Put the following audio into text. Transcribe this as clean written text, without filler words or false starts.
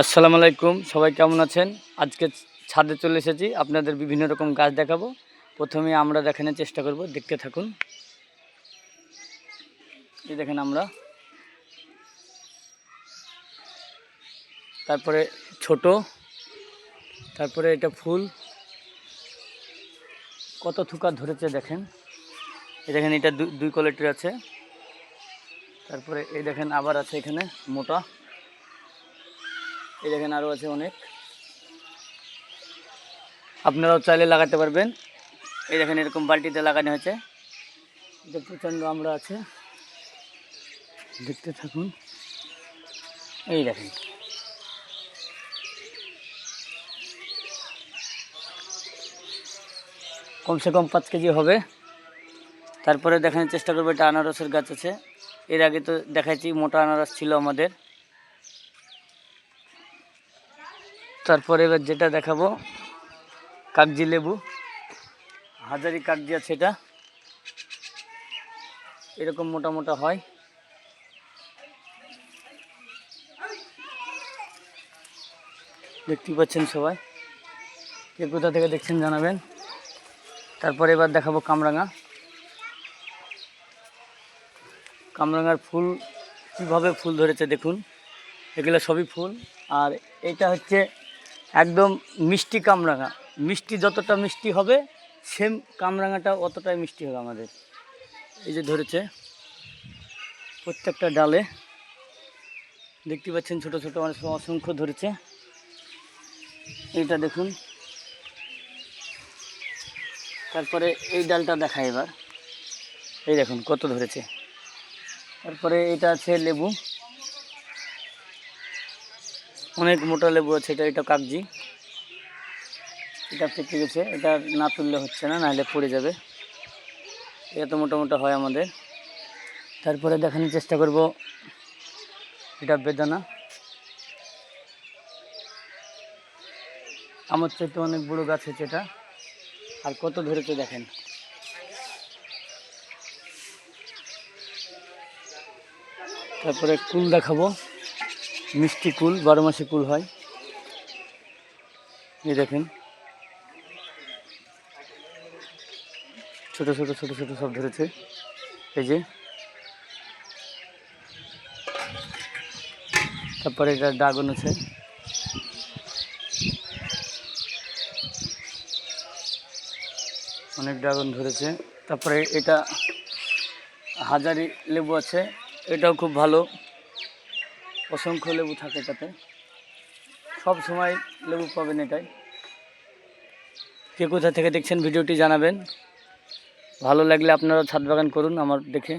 আসসালামু আলাইকুম, সবাই কেমন আছেন? আজকে ছাদে চলে এসেছি, আপনাদের বিভিন্ন রকম গাছ দেখাবো। প্রথমে আমরা দেখানোর চেষ্টা করব, দেখতে থাকুন। এই দেখেন আমরা, তারপরে ছোট, তারপরে এটা ফুল কত থুকা ধরেছে দেখেন। এই দেখেন এটা দুই কোয়ালিটির আছে। তারপরে এই দেখেন আবার আছে এখানে মোটা, এই দেখেন আরও আছে অনেক। আপনারাও চাইলে লাগাতে পারবেন। এই দেখেন এরকম বালতিতে লাগানো হয়েছে। এটা প্রচণ্ড আমরা আছে, দেখতে থাকুন। এই দেখেন কমসে কম 5 কেজি হবে। তারপরে দেখানোর চেষ্টা করবো, এটা আনারসের গাছ আছে। এর আগে তো দেখাচ্ছি মোটা আনারস ছিল আমাদের। তারপরে এবার যেটা দেখাবো কাগজি লেবু, হাজারি কাগজি আছে। এটা এরকম মোটা মোটা হয়। দেখতে পাচ্ছেন সবাই, কে কোথা থেকে দেখছেন জানাবেন। তারপরে এবার দেখাবো কামরাঙা। কামরাঙার ফুল কীভাবে ফুল ধরেছে দেখুন, এগুলো সবই ফুল। আর এটা হচ্ছে একদম মিষ্টি কামরাঙা। মিষ্টি যতটা মিষ্টি হবে, সেম কামরাঙাটা অতটাই মিষ্টি হবে আমাদের। এই যে ধরেছে প্রত্যেকটা ডালে, দেখতে পাচ্ছেন ছোট ছোট অসংখ্য ধরেছে। এইটা দেখুন। তারপরে এই ডালটা দেখায় এবার, এই দেখুন কত ধরেছে। তারপরে এটা আছে লেবু, অনেক মোটা লেবু আছে। এটা কাগজি, এটা পেকে গেছে, এটা না তুললে হচ্ছে না, নাহলে পড়ে যাবে। এটা তো মোটা হয় আমাদের। তারপরে দেখানোর চেষ্টা করব, এটা বেদানা। আমার চাইতে অনেক বড় গাছ হচ্ছে এটা, আর কত ধরেছে দেখেন। তারপরে কুল দেখাবো, মিষ্টি কুল, 12 মাসে কুল হয়। এই দেখেন ছোট ছোট ছোট ছোট সব ধরেছে। এই যে তারপরে এটা ড্রাগন আছে, অনেক ড্রাগন ধরেছে। তারপরে এটা হাজারি লেবু আছে, এটাও খুব ভালো, অসংখ্য লেবু থাকে এটাতে, সব সময় লেবু পাবেন এটাই। কে কোথা থেকে দেখছেন ভিডিওটি জানাবেন। ভালো লাগলে আপনারা ছাদ বাগান করুন আমার দেখে।